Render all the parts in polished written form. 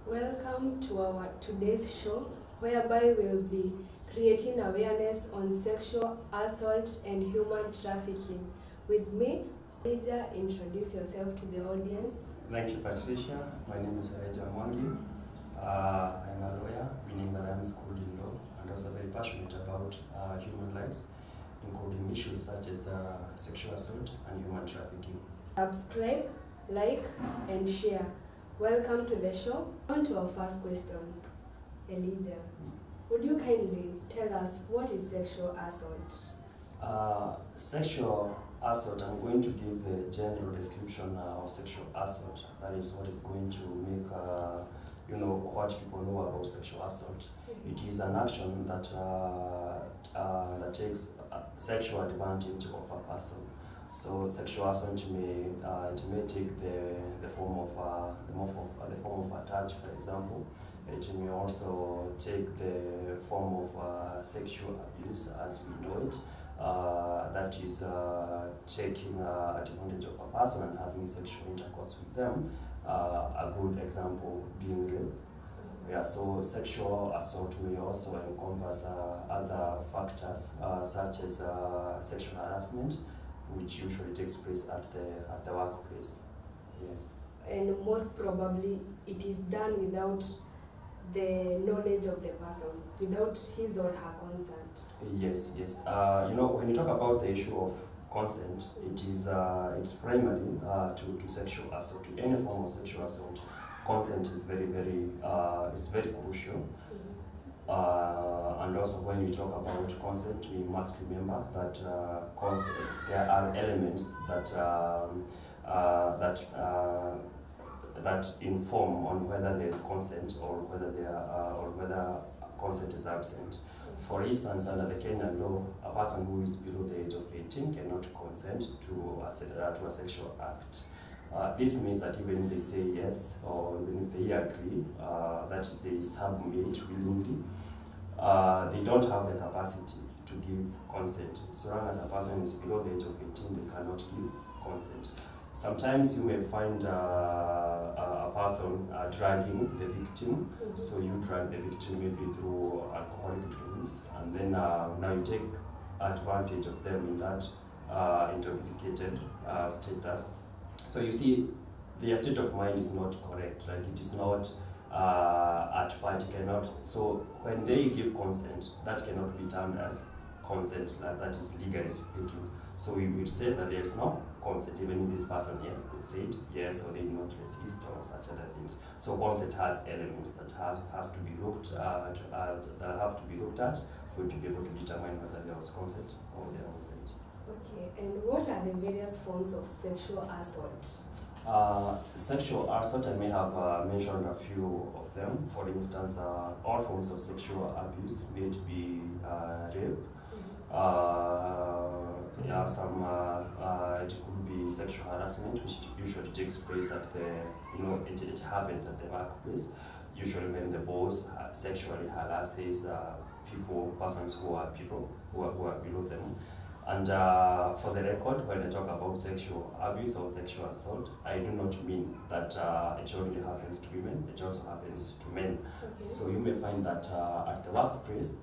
Welcome to our today's show, whereby we'll be creating awareness on sexual assault and human trafficking. With me, Patricia, introduce yourself to the audience. Thank you, Patricia. My name is Harrasment. I'm a lawyer, meaning that I'm schooled in law, and also very passionate about human rights, including issues such as sexual assault and human trafficking. Subscribe, like, and share. Welcome to the show. On to our first question. Elijah, would you kindly tell us what is sexual assault? Sexual assault, I'm going to give the general description of sexual assault. That is what is going to make what people know about sexual assault. It is an action that that takes sexual advantage of a person. So sexual assault may take the form of a touch, for example. It may also take the form of sexual abuse, as we know it. That is taking advantage of a person and having sexual intercourse with them. A good example being rape. Yeah, so sexual assault may also encompass other factors such as sexual harassment, which usually takes place at the workplace. Yes. And most probably it is done without the knowledge of the person, without his or her consent. Yes, yes. When you talk about the issue of consent, it's primarily to sexual assault, to any form of sexual assault. Consent is very crucial. And also, when you talk about consent, we must remember that there are elements that inform on whether there is consent or whether consent is absent. For instance, under the Kenyan law, a person who is below the age of 18 cannot consent to a sexual act. This means that even if they say yes, or even if they agree, that they submit willingly, they don't have the capacity to give consent. So long as a person is below the age of 18, they cannot give consent. Sometimes you may find a person dragging the victim. So you drag the victim maybe through alcoholic drinks, and then now you take advantage of them in that intoxicated status. So you see, their state of mind is not correct. Like, it is not at party, cannot. So when they give consent, that cannot be termed as consent. That is legally speaking. So we will say that there is no consent, even if this person said yes, or they did not resist, or such other things. So consent has elements that has to be looked at, that have to be looked at for you to be able to determine whether there was consent or there wasn't. Okay, and what are the various forms of sexual assault? Sexual assault, I may have mentioned a few of them. For instance, all forms of sexual abuse, may it be rape, it could be sexual harassment, which usually takes place at it happens at the workplace. Usually when the boss sexually harasses persons who are below them. And for the record, when I talk about sexual abuse or sexual assault, I do not mean that it only happens to women, it also happens to men. Okay. So you may find that at the workplace,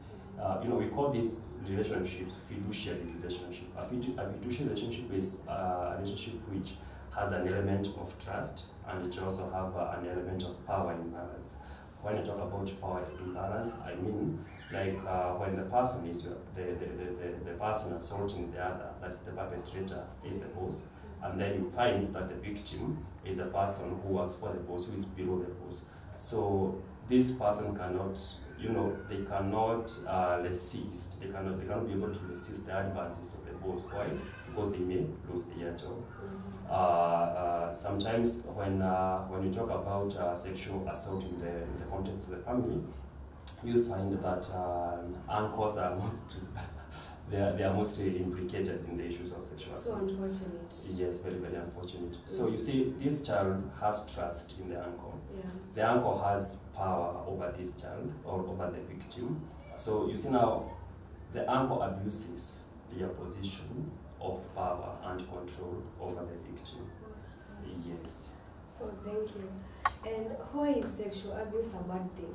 we call these relationships fiduciary relationship. A fiduciary relationship is a relationship which has an element of trust, and it also have an element of power imbalance. When I talk about power imbalance, I mean like when the person is the person assaulting the other, that's the perpetrator, is the boss, and then you find that the victim is a person who works for the boss, who is below the boss. So this person cannot, they cannot resist. They cannot be able to resist the advances of the boss. Why? Because they may lose their job. Sometimes when you talk about sexual assault in the context of the family, you find that uncles are they are mostly implicated in the issues of sexual assault. So unfortunate. Yes, very, very unfortunate. So you see, this child has trust in the uncle. Yeah. The uncle has power over this child or over the victim. So you see now, the uncle abuses their position of power and control over the victim. Yes. Oh, thank you. And why is sexual abuse a bad thing?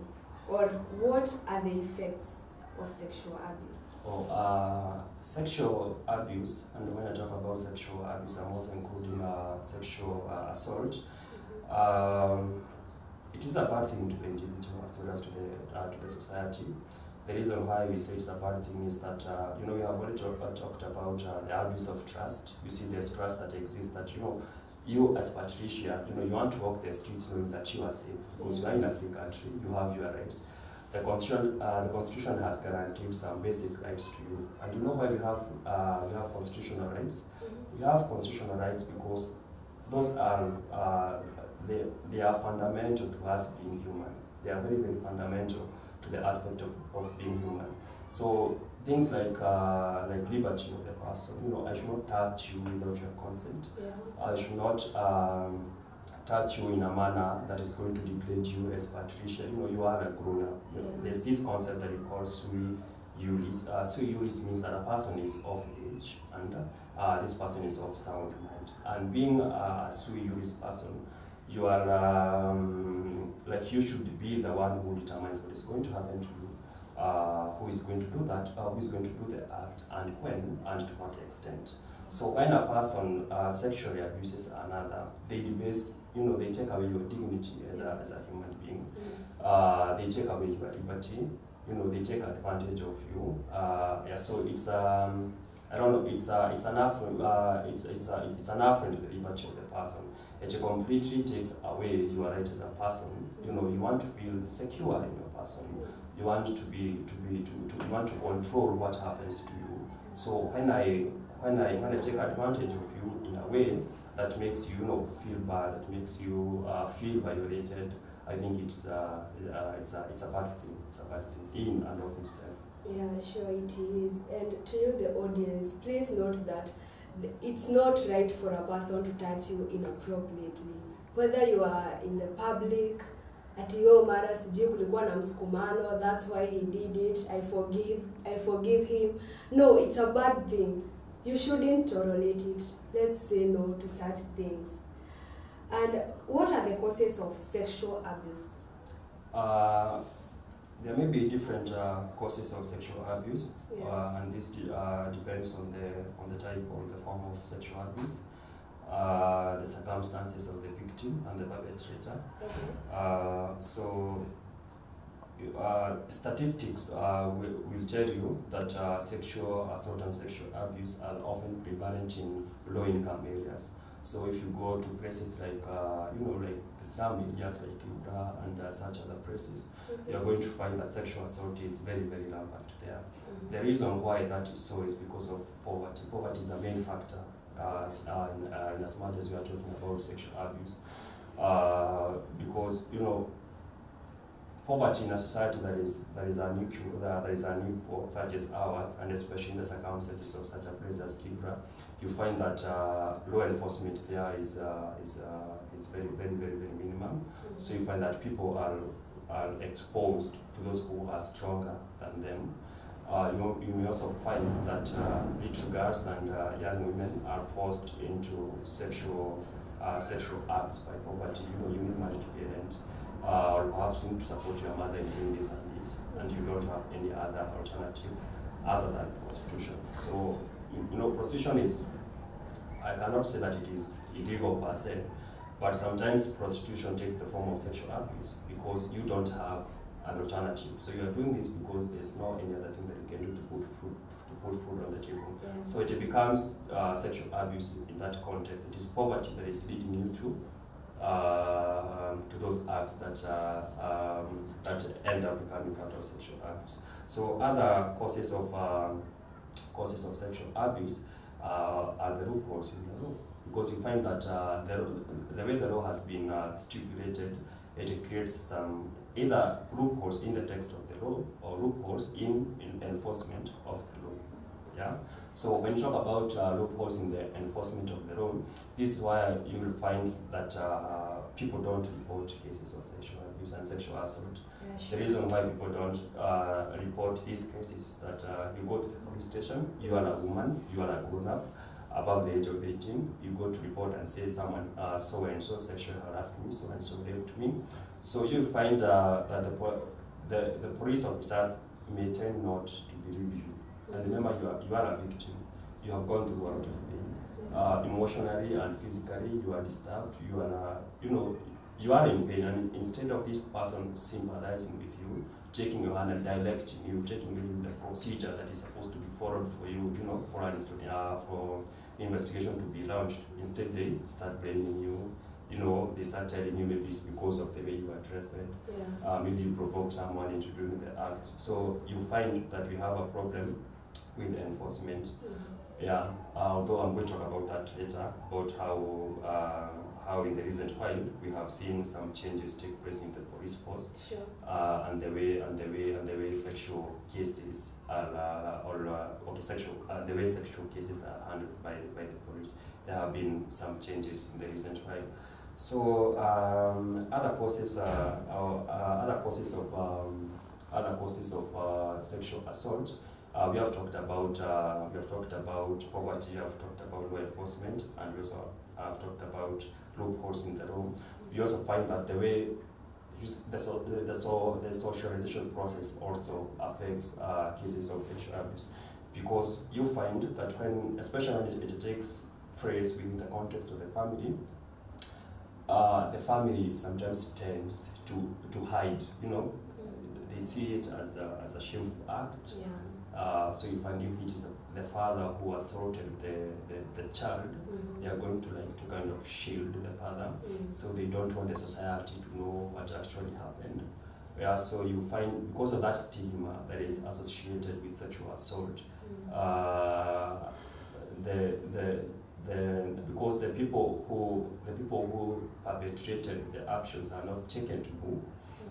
Or what are the effects of sexual abuse? Sexual abuse, and when I talk about sexual abuse, I'm also including sexual assault. It is a bad thing to the individual as well as to the society. The reason why we say it's a bad thing is that we have already talked about the abuse of trust. You see, there's trust that exists that you as Patricia, you want to walk the streets knowing that you are safe because you are in a free country. You have your rights. The Constitution has guaranteed some basic rights to you, and you know why we have constitutional rights. We have constitutional rights because those are they are fundamental to us being human. They are very, very fundamental to the aspect of being human. So things like liberty of the person. I should not touch you without your consent. Yeah. I should not touch you in a manner that is going to degrade you as Patricia. You are a grown-up. There's this concept that we call sui juris. Sui juris means that a person is of age and this person is of sound mind. And being a sui juris person, you are you should be the one who determines what is going to happen to you, who is going to do that, who is going to do the act, and when, and to what extent. So when a person sexually abuses another, they debase, they take away your dignity as a human being. They take away your liberty. They take advantage of you. So it's I don't know. It's an affront. It's an affront to the liberty of the person. It completely takes away your right as a person. You want to feel secure in your person. You want you want to control what happens to you. So when I take advantage of you in a way that makes you feel bad, that makes you feel violated, I think it's a bad thing. It's a bad thing in and of itself. Yeah, sure it is. And to you, the audience, please note that it's not right for a person to touch you inappropriately. Whether you are in the public, at your mara sijui kulikuwa na msukumano, that's why he did it, I forgive him. No, it's a bad thing. You shouldn't tolerate it. Let's say no to such things. And what are the causes of sexual abuse? There may be different causes of sexual abuse, and this depends on the type or the form of sexual abuse, the circumstances of the victim and the perpetrator. Okay. Statistics will tell you that sexual assault and sexual abuse are often prevalent in low-income areas. So if you go to places like, like the slum areas like Kibra and such other places, you're going to find that sexual assault is very, very rampant there. The reason why that is so is because of poverty. Poverty is a main factor in as much as we are talking about sexual abuse. Because, poverty in a society that is unequal, such as ours, and especially in the circumstances of such a place as Kibra, you find that law enforcement there is very, very, very, very minimum. So you find that people are exposed to those who are stronger than them. You may also find that little girls and young women are forced into sexual acts by poverty. You need money to pay rent. Or perhaps you need to support your mother in doing this and this, and you don't have any other alternative other than prostitution. So, prostitution is, I cannot say that it is illegal per se, but sometimes prostitution takes the form of sexual abuse because you don't have an alternative. So you are doing this because there's no any other thing that you can do to put food on the table. Yeah. So it becomes sexual abuse in that context. It is poverty that is leading you to those acts that end up becoming part of sexual abuse. So other causes of sexual abuse are the loopholes in the law, because you find that the way the law has been stipulated, it creates some either loopholes in the text of the law or loopholes in enforcement of the law. Yeah. So when you talk about loopholes in the enforcement of the law, this is why you will find that people don't report cases of sexual abuse and sexual assault. Yeah, sure. The reason why people don't report these cases is that you go to the police station, you are a woman, you are a grown-up, above the age of 18, you go to report and say someone so and so sexually harassed me, so and so raped me. So you'll find that the police officers may tend not to believe you. And remember, you are a victim. You have gone through a lot of pain, emotionally and physically. You are disturbed. You are, you are in pain. And instead of this person sympathizing with you, taking your hand and directing you, taking you the procedure that is supposed to be followed for you, for an for investigation to be launched, instead they start blaming you. They start telling you maybe it's because of the way you are dressed. Maybe you provoked someone into doing the act. So you find that we have a problem with enforcement. Although I'm going to talk about that later, about how in the recent while we have seen some changes take place in the police force, and the way sexual cases are, the way sexual cases are handled by the police. There have been some changes in the recent while. So other causes of sexual assault. We have talked about poverty. We have talked about law enforcement, and we also have talked about loopholes in the law. We also find that the way the socialization process also affects cases of sexual abuse, because you find that especially when it takes place within the context of the family sometimes tends to hide. They see it as a shameful act. So you find if it is the father who assaulted the child, they are going to kind of shield the father, so they don't want the society to know what actually happened. So you find, because of that stigma that is associated with sexual assault, because the people who perpetrated the actions are not taken to book.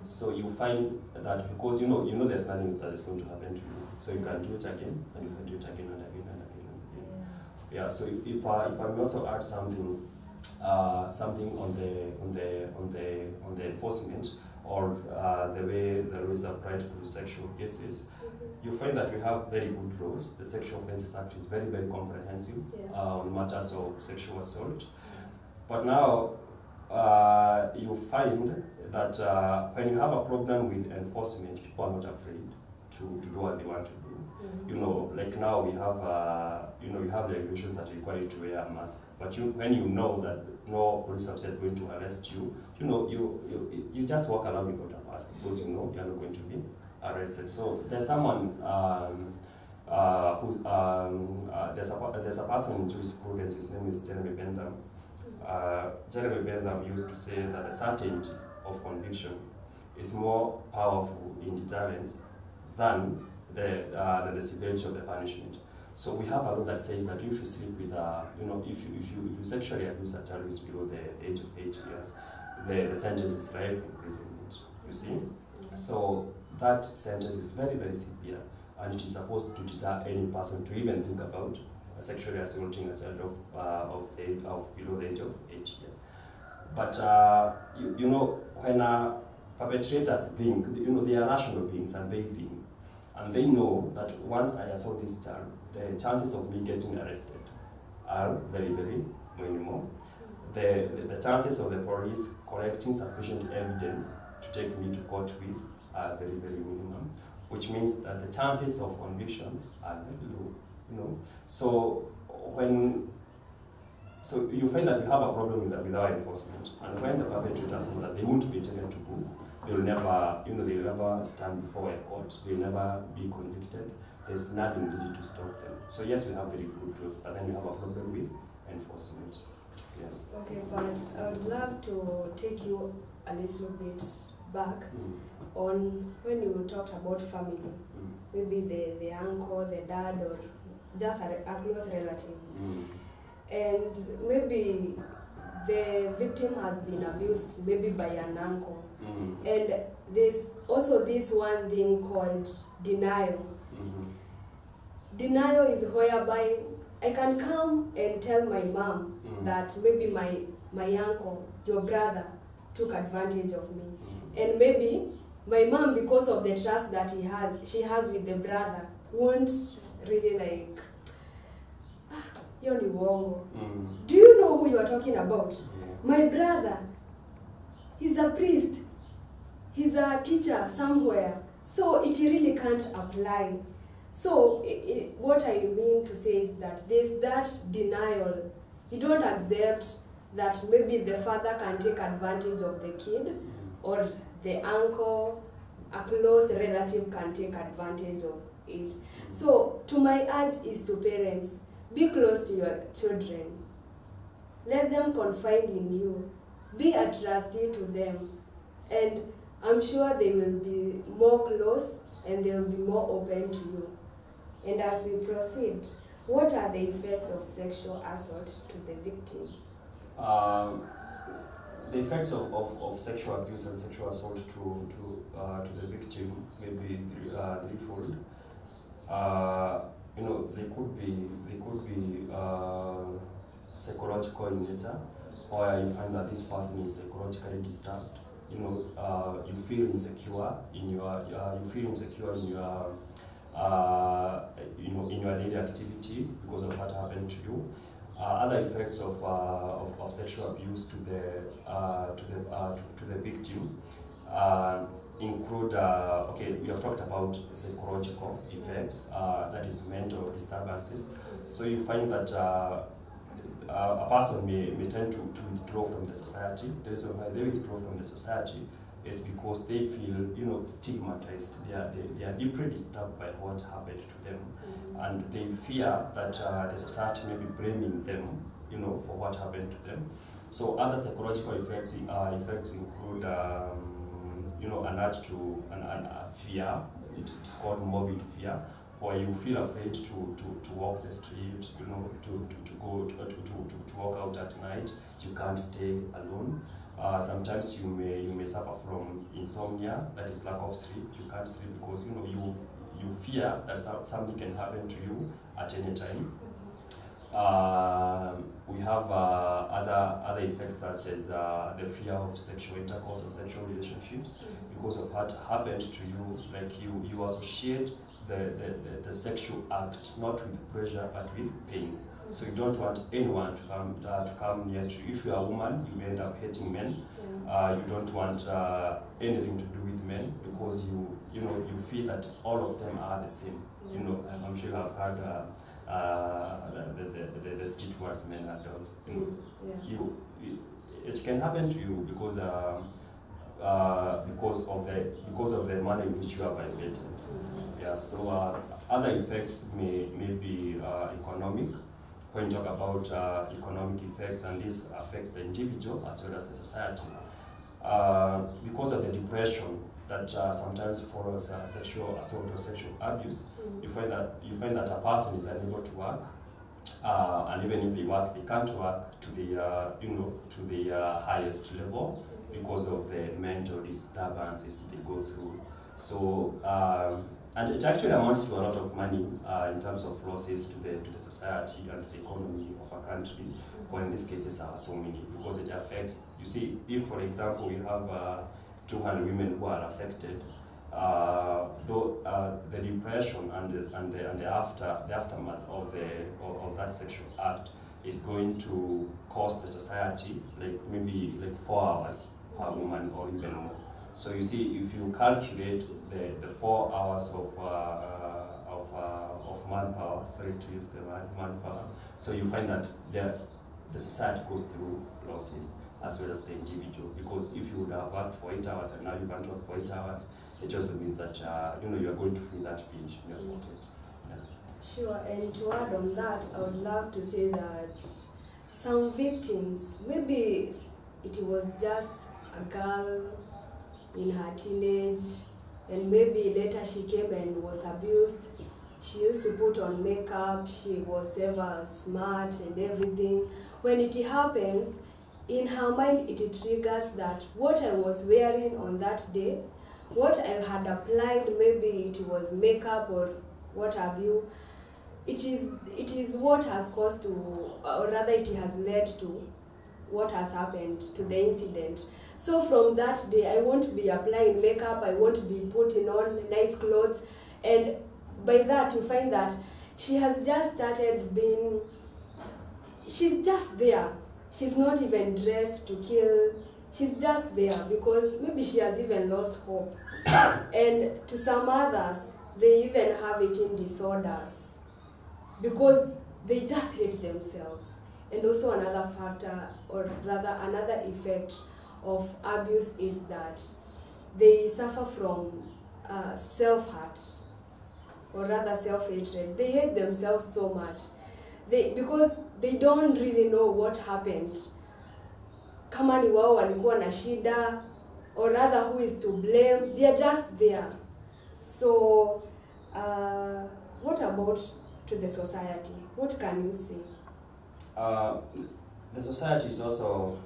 So you find that because you know there's nothing that is going to happen to you, so you can do it again, and you can do it again and again and again and again. So if I may also add something on the enforcement, or the way the laws are applied to sexual cases, you find that we have very good laws. The Sexual Offences Act is very, very comprehensive on matters of sexual assault. But now you find that when you have a problem with enforcement, people are not afraid to do what they want to do. Like now we have we have regulations that require you to wear a mask. But when you know that no police officer is going to arrest you, you just walk around without a mask, because you know you are not going to be arrested. So there's someone there's a person in jurisprudence. His name is Jeremy Bentham. Jeremy Bentham used to say that the certainty of conviction is more powerful in deterrence than the severity of the punishment. So we have a law that says that if you sleep with if you sexually abuse a child who is below the age of 8 years, the sentence is life imprisonment. You see, so that sentence is very, very severe, and it is supposed to deter any person to even think about sexually assaulting a child of below the age of 8 years. But when perpetrators think, they are rational beings, and they think, and they know that once I assault this child, the chances of me getting arrested are very, very minimal. The chances of the police collecting sufficient evidence to take me to court with are very, very minimum, which means that the chances of conviction are very low. So you find that we have a problem with our enforcement, and when the perpetrators know that they won't be taken to book, they'll never stand before a court, they'll never be convicted. There's nothing really to stop them. So yes, we have very good laws, but then we have a problem with enforcement. Yes. Okay, but I would love to take you a little bit back on when you talked about family, maybe the uncle, the dad, or just a close relative. And maybe the victim has been abused maybe by an uncle. And there's also this one thing called denial. Denial is whereby I can come and tell my mom that maybe my uncle, your brother, took advantage of me. And maybe my mom, because of the trust that she has with the brother, won't really hiyo ni uongo. Do you know who you are talking about? Yes. My brother, he's a priest, he's a teacher somewhere, so it really can't apply. So what I mean to say is that there's that denial. You don't accept that maybe the father can take advantage of the kid, or the uncle, a close relative can take advantage of it. So to my urge is to parents, be close to your children. Let them confide in you. Be a trustee to them. And I'm sure they will be more close and they will be more open to you. And as we proceed, what are the effects of sexual assault to the victim? The effects of sexual abuse and sexual assault to the victim may be threefold. You know, they could be psychological in nature, or you find that this person is psychologically disturbed. You know, you feel insecure in your you know, in your daily activities because of what happened to you. Other effects of sexual abuse to the victim include, okay, we have talked about psychological effects, that is mental disturbances. So you find that a person may tend to withdraw from the society. The reason why they withdraw from the society is because they feel, you know, stigmatized. They are deeply disturbed by what happened to them, and they fear that the society may be blaming them, you know, for what happened to them. So other psychological effects include, you know, an urge to fear. It's called morbid fear, where you feel afraid to walk the street, you know, to walk out at night. You can't stay alone. Sometimes you may suffer from insomnia, that is lack of sleep. You can't sleep because, you know, you fear that something can happen to you at any time. We have other effects such as the fear of sexual intercourse or sexual relationships because of what happened to you. Like you associate the sexual act not with pleasure but with pain. So you don't want anyone to come near to you. If you are a woman, you may end up hating men. You don't want anything to do with men because you know you feel that all of them are the same. You know, I'm sure you have heard the street words, men are dogs. It can happen to you because of the manner in which you are violated. Yeah. So other effects may be economic. When you talk about economic effects, and this affects the individual as well as the society, because of the depression that sometimes follows sexual assault or sexual abuse, you find that a person is unable to work, and even if they work, they can't work to the highest level because of the mental disturbances they go through. So. And it actually amounts to a lot of money in terms of losses to the society and the economy of a country, or in these cases are so many, because it affects, you see, if for example we have 200 women who are affected, the depression and the aftermath of that sexual act is going to cost the society maybe 4 hours per woman or even more. So you see, if you calculate the 4 hours of manpower, sorry to use the word manpower, so you find that the society goes through losses as well as the individual, because if you would have worked for 8 hours and now you can't work for 8 hours, it also means that you are going to feel that pinch in your pocket. Yes. Sure, and to add on that, I would love to say that some victims, maybe it was just a girl in her teenage, and maybe later she came and was abused. She used to put on makeup, she was ever smart and everything. When it happens, in her mind it triggers that what I was wearing on that day, what I had applied, maybe it was makeup or what have you, it is what has caused to, or rather it has led to what has happened to the incident. So from that day, I won't be applying makeup, I won't be putting on nice clothes, and by that you find that she has just started being she's just there. She's not even dressed to kill. She's just there because maybe she has even lost hope. And to some others, they even have eating disorders because they just hate themselves. And also another factor, or rather another effect of abuse is that they suffer from self-hurt, or rather self-hatred. They hate themselves so much because they don't really know what happened. Kama ni wao walikuwa na shida, or rather who is to blame. They are just there. So what about to the society? What can you say? The society is also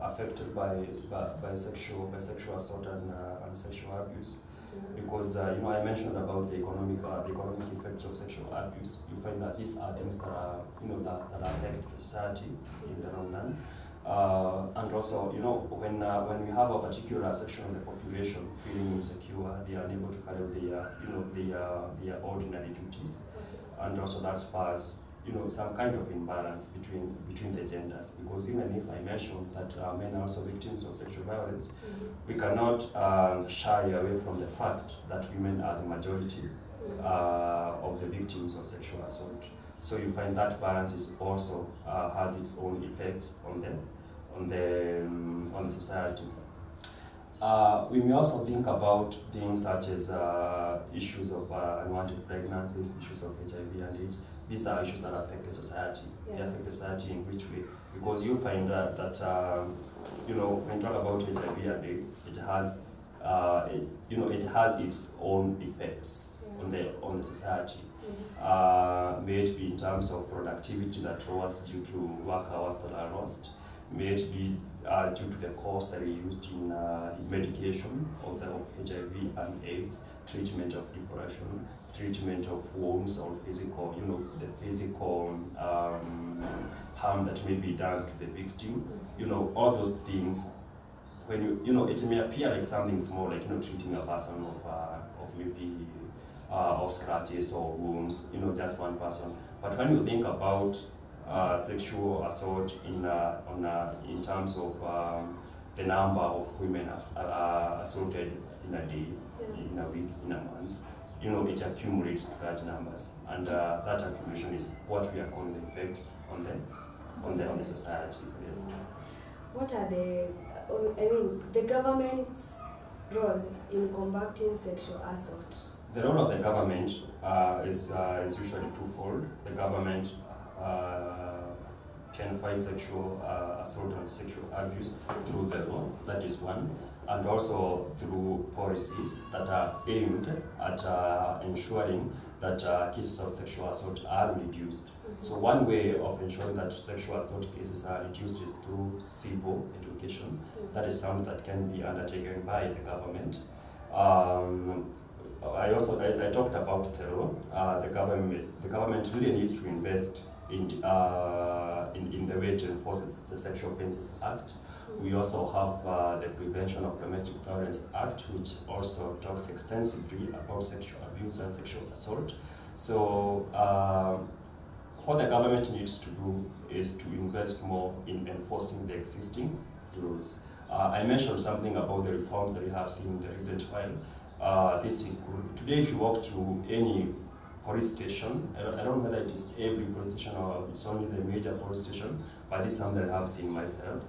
affected by sexual assault and sexual abuse. Because you know, I mentioned about the economic effects of sexual abuse. You find that these are things that are, you know, that affect the society in the long run. And also, you know, when we have a particular section of the population feeling insecure, they are unable to carry their ordinary duties, and also that spurs, you know, some kind of imbalance between the genders. Because even if I mentioned that men are also victims of sexual violence, we cannot shy away from the fact that women are the majority of the victims of sexual assault. So you find that balance is also has its own effect on the society. We may also think about things such as issues of unwanted pregnancies, issues of HIV and AIDS. These are issues that affect the society. They affect the society in which way? Because you find that you know, when you talk about HIV and AIDS, it has you know, it has its own effects on the society. May it be in terms of productivity that was due to work hours that are lost. May it be due to the cost that is used in medication of HIV and AIDS, treatment of depression, treatment of wounds or physical, you know, the physical harm that may be done to the victim. You know, all those things, when you know, it may appear like something small, like, you know, treating a person of maybe of scratches or wounds, you know, just one person. But when you think about sexual assault in terms of the number of women assaulted in a day, in a week, in a month, you know, it accumulates to large numbers, and that accumulation is what we are calling the effect on the society. Yes. What are the government's role in combating sexual assault? The role of the government is usually twofold. The government can fight sexual assault and sexual abuse through the law, that is one, and also through policies that are aimed at ensuring that cases of sexual assault are reduced. So one way of ensuring that sexual assault cases are reduced is through civil education. That is something that can be undertaken by the government. I talked about the law. The government really needs to invest in the way to enforce the Sexual Offences Act. We also have the Prevention of Domestic Violence Act, which also talks extensively about sexual abuse and sexual assault. So what the government needs to do is to invest more in enforcing the existing laws. I mentioned something about the reforms that we have seen in the recent while. This include, today if you walk to any police station, I don't know whether it is every police station or it's only the major police station, but this is something that I have seen myself.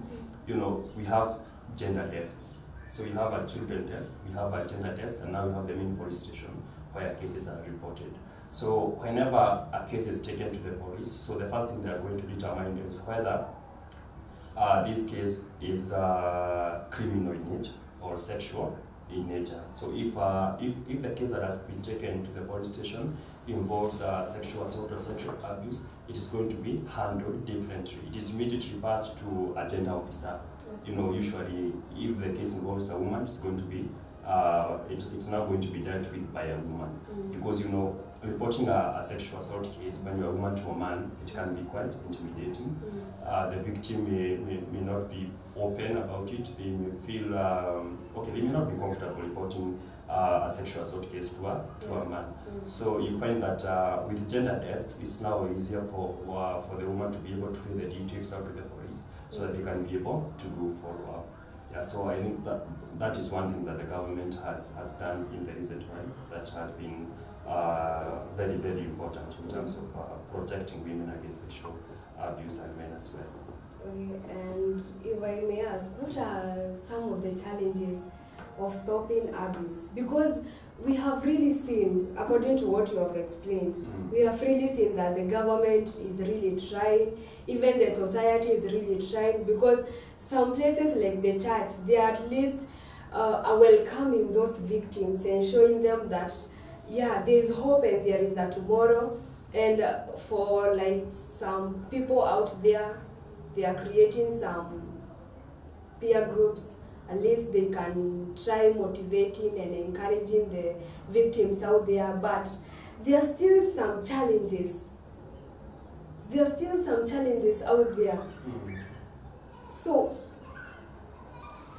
You know, we have gender desks. So we have a children desk, we have a gender desk, and now we have the main police station where cases are reported. So whenever a case is taken to the police, so the first thing they are going to determine is whether this case is criminal in nature or sexual in nature. So if the case that has been taken to the police station involves sexual assault or sexual abuse, it is going to be handled differently. It is immediately passed to a gender officer. You know, usually if the case involves a woman, it's going to be it's not going to be dealt with by a woman, because, you know, reporting a sexual assault case when you're a woman to a man, it can be quite intimidating. The victim may not be open about it. They may feel okay, they may not be comfortable reporting a sexual assault case to a man. So you find that with gender desks, it's now easier for the woman to be able to read the details out to the police so that they can be able to do follow-up. Yeah, so I think that is one thing that the government has done in the recent time that has been very, very important in terms of protecting women against sexual abuse and men as well. Okay, and if I may ask, what are some of the challenges of stopping abuse? Because we have really seen, according to what you have explained, we have really seen that the government is really trying, even the society is really trying, because some places like the church, they at least are welcoming those victims and showing them that, yeah, there is hope and there is a tomorrow. And for like some people out there, they are creating some peer groups. At least they can try motivating and encouraging the victims out there, but there are still some challenges. There are still some challenges out there. So,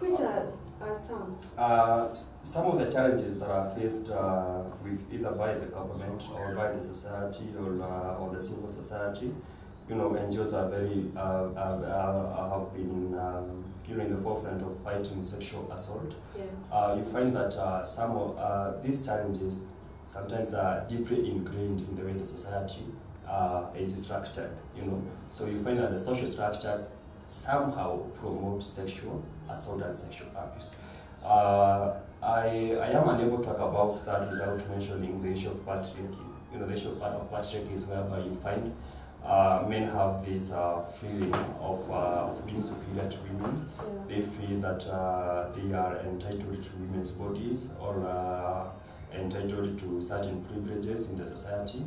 which are some? Some of the challenges that are faced with either by the government or by the society or the civil society, NGOs are very have been in the forefront of fighting sexual assault. Yeah. You find that some of these challenges sometimes are deeply ingrained in the way the society is structured. So you find that the social structures somehow promote sexual assault and sexual abuse. I am unable to talk about that without mentioning the issue of patriarchy. The issue of patriarchy is whereby you find men have this feeling of being superior to women. Yeah. They feel that they are entitled to women's bodies or entitled to certain privileges in the society,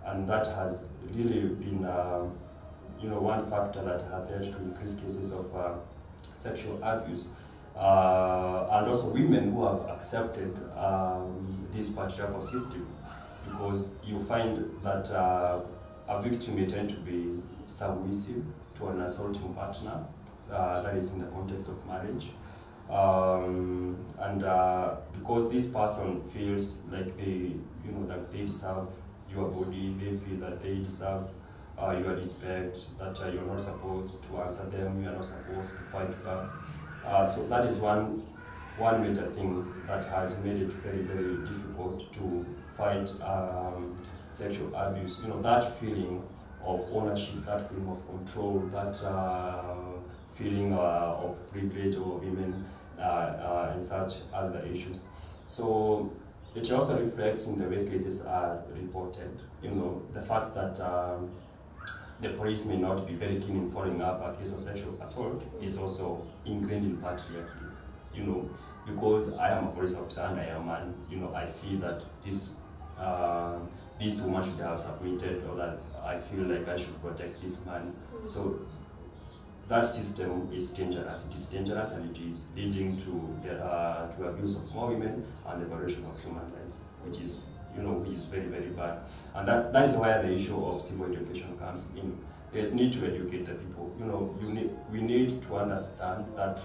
and that has really been one factor that has helped to increase cases of sexual abuse. And also women who have accepted this patriarchal system, because you find that a victim may tend to be submissive to an assaulting partner, that is in the context of marriage. And because this person feels like they deserve your body, they feel that they deserve your respect, that you're not supposed to answer them, you're not supposed to fight back. So that is one major thing that has made it very, very difficult to fight sexual abuse. That feeling of ownership, that feeling of control, that feeling of privilege over women and such other issues. So it also reflects in the way cases are reported. The fact that the police may not be very keen in following up a case of sexual assault is also ingrained in patriarchy. Because I am a police officer and I am a man, I feel that this woman should have submitted, or that I feel like I should protect this man. So that system is dangerous. It is dangerous, and it is leading to abuse of more women and the violation of human rights, which is very, very bad. And that is why the issue of civil education comes in. There's need to educate the people. We need to understand that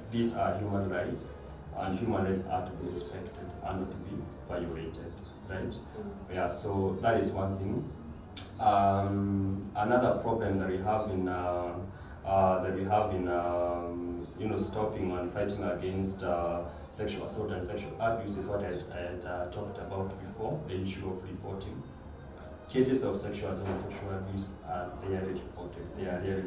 these are human rights, and human rights are to be respected and not to be violated, right? Yeah, so that is one thing. Another problem that we have in stopping and fighting against sexual assault and sexual abuse is what I had talked about before, the issue of reporting. Cases of sexual assault and sexual abuse are rarely reported.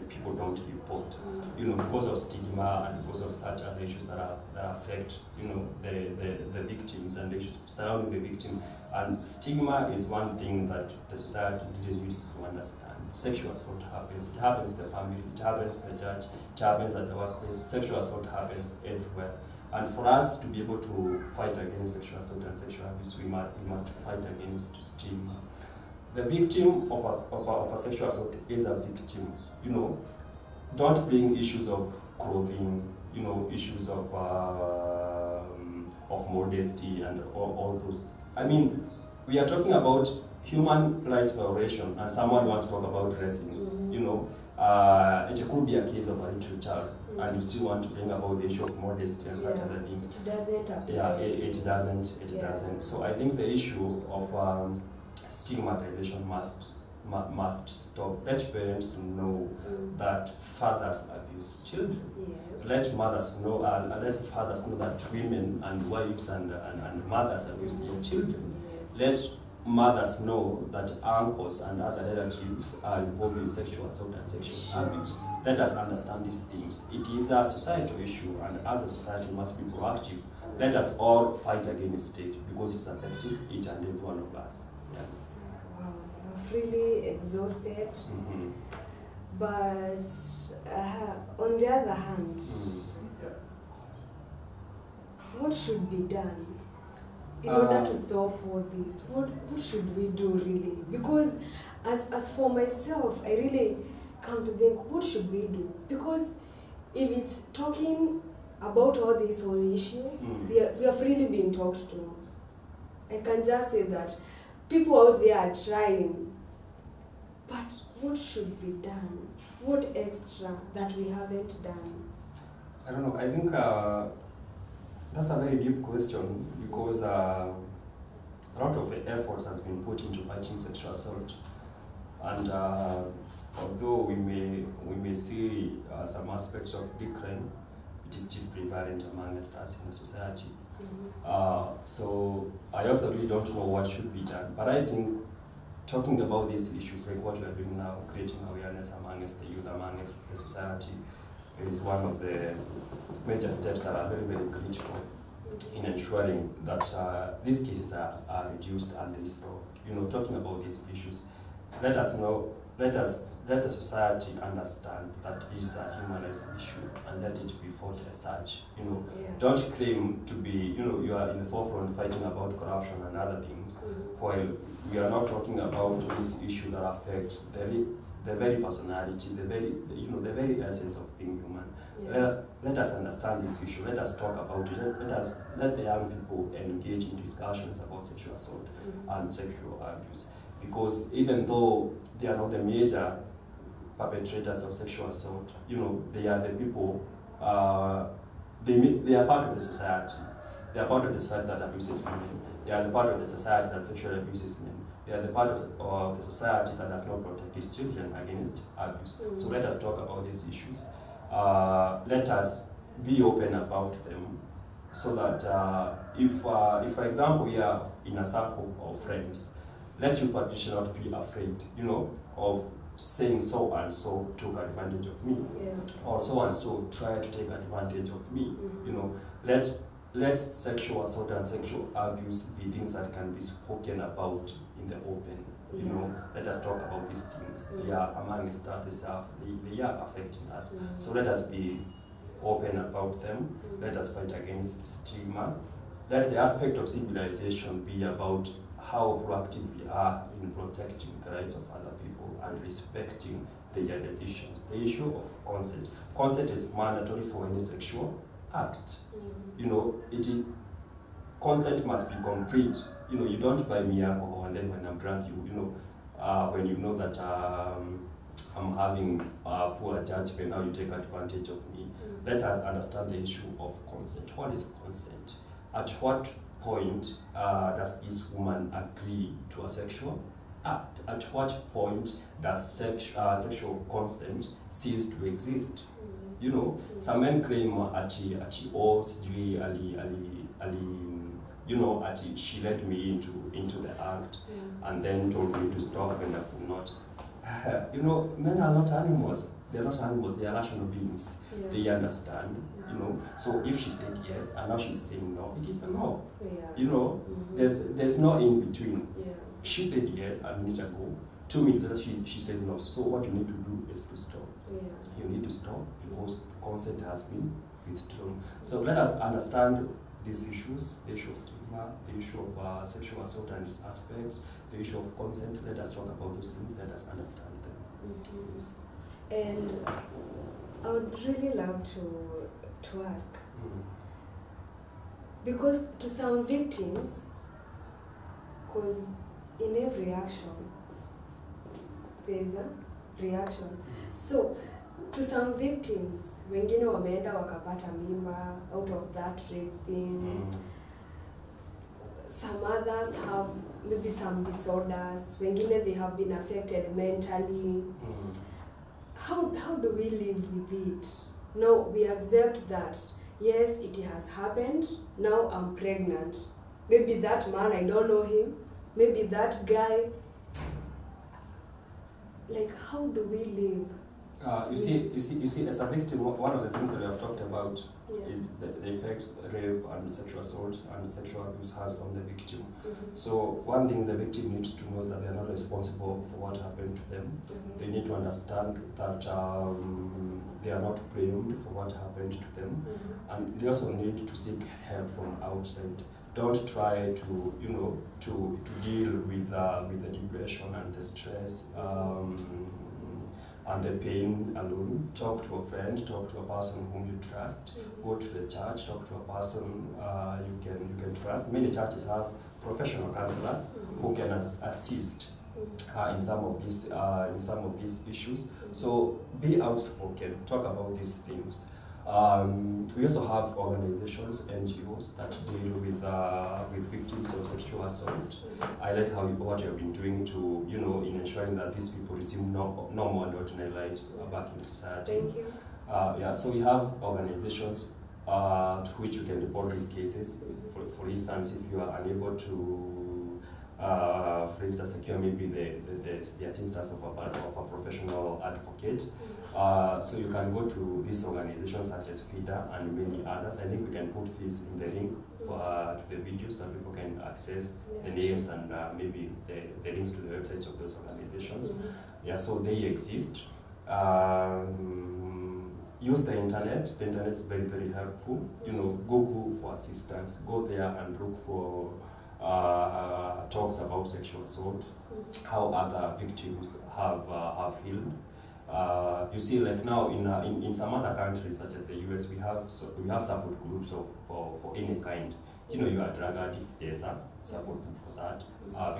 People don't report, because of stigma and because of such other issues that affect, the victims and the issues surrounding the victim. And stigma is one thing that the society didn't use to understand. Sexual assault happens. It happens in the family. It happens in the church. It happens at the workplace. Sexual assault happens everywhere. And for us to be able to fight against sexual assault and sexual abuse, we must fight against stigma. The victim of a sexual assault is a victim. Don't bring issues of clothing, issues of modesty and all those. I mean, we are talking about human rights violation, and someone wants to talk about wrestling. it could be a case of a little child, and you still want to bring about the issue of modesty and such other things. It doesn't apply. Yeah, it doesn't. So I think the issue of stigmatization must stop. Let parents know that fathers abuse children. Yes. Let mothers know, let fathers know that women and wives and mothers abuse their children. Yes. Let mothers know that uncles and other relatives are involved in sexual assault and sexual abuse. Let us understand these things. It is a societal issue, and as a society, we must be proactive. Let us all fight against it because it's affecting each and every one of us. Yeah. Wow, I'm really exhausted. But on the other hand, what should be done in order to stop all this? What should we do really? Because as for myself, I really come to think, what should we do? Because if it's talking about all this whole issue, we have really been talked to. I can just say that people out there are trying, but what should be done? What extra that we haven't done? I don't know. I think that's a very deep question because a lot of efforts has been put into fighting sexual assault, and although we may see some aspects of decline, it is still prevalent amongst us in the society. So I also really don't know what should be done, but I think talking about these issues, like what we are doing now, creating awareness amongst the youth, amongst the society, is one of the major steps that are very, very critical in ensuring that these cases are reduced and they stop. You know, talking about these issues, let the society understand that it is a human rights issue and let it be fought as such. You know, don't claim to be, you are in the forefront fighting about corruption and other things, while we are not talking about this issue that affects the very personality, the very essence of being human. Let us understand this issue. Let us talk about it. Let the young people engage in discussions about sexual assault and sexual abuse. Because even though they are not the major perpetrators of sexual assault, they are the people. They are part of the society. They are part of the society that abuses women. They are the part of the society that sexually abuses men. They are the part of the society that does not protect its children against abuse. So let us talk about these issues. Let us be open about them, so that if for example, we are in a circle of friends, let you, Patricia, not be afraid, of saying so and so took advantage of me, or so and so tried to take advantage of me. Let sexual assault and sexual abuse be things that can be spoken about in the open. Let us talk about these things. They are amongst other stuff. They are affecting us. So let us be open about them. Let us fight against stigma. Let the aspect of civilization be about how proactive we are in protecting the rights of other people and respecting their decisions. The issue of consent. Consent is mandatory for any sexual act. Consent must be concrete. You don't buy me alcohol and then when I'm drunk, when you know that I'm having poor judgment, now you take advantage of me. Let us understand the issue of consent. What is consent? At what point does this woman agree to a sexual act? At what point does sexual consent cease to exist? Some men claim she led me into the act and then told me to stop when I could not. Men are not animals. They are not animals. They are rational beings. They understand. So if she said yes and now she's saying no, it is a no. There's no in between. She said yes a minute ago. 2 minutes later she said no. So what you need to do is to stop. You need to stop because consent has been withdrawn. So let us understand these issues, the issue of stigma, the issue of sexual assault and its aspects, the issue of consent. Let us talk about those things. Let us understand them. Yes. And I would really love to ask, because to some victims, because in every action, there's reaction. So to some victims, wengine wameenda wakapata mimba out of that raping. Some others have maybe some disorders. Wengine they have been affected mentally. How do we live with it? Now we accept that yes, it has happened. Now I'm pregnant. Maybe that man, I don't know him. Maybe that guy. Like, how do we live? You see, as a victim, one of the things that we have talked about is the effects rape and sexual assault and sexual abuse has on the victim. So one thing the victim needs to know is that they are not responsible for what happened to them. They need to understand that they are not blamed for what happened to them, and they also need to seek help from outside. Don't try to, you know, to deal with the depression and the stress and the pain alone. Talk to a friend, talk to a person whom you trust. Go to the church, talk to a person you can trust. Many churches have professional counselors who can assist in some of these issues. So be outspoken. Talk about these things. We also have organizations, NGOs, that deal with victims of sexual assault. I like what you have been doing to, you know, in ensuring that these people resume normal and ordinary lives back in society. Thank you. Yeah, so we have organizations to which you can report these cases. For instance, if you are unable to, for instance, secure maybe the assistance of a professional advocate, so you can go to these organizations such as FIDA and many others. I think we can put this in the link to the videos that people can access the names and maybe the links to the websites of those organizations. Yeah, so they exist. Use the internet. The internet is very, very helpful. You know, Google for assistance. Go there and look for talks about sexual assault, how other victims have healed. You see, like now in some other countries such as the US, we have support groups for any kind. You know, you are a drug addict, there's a support group for that.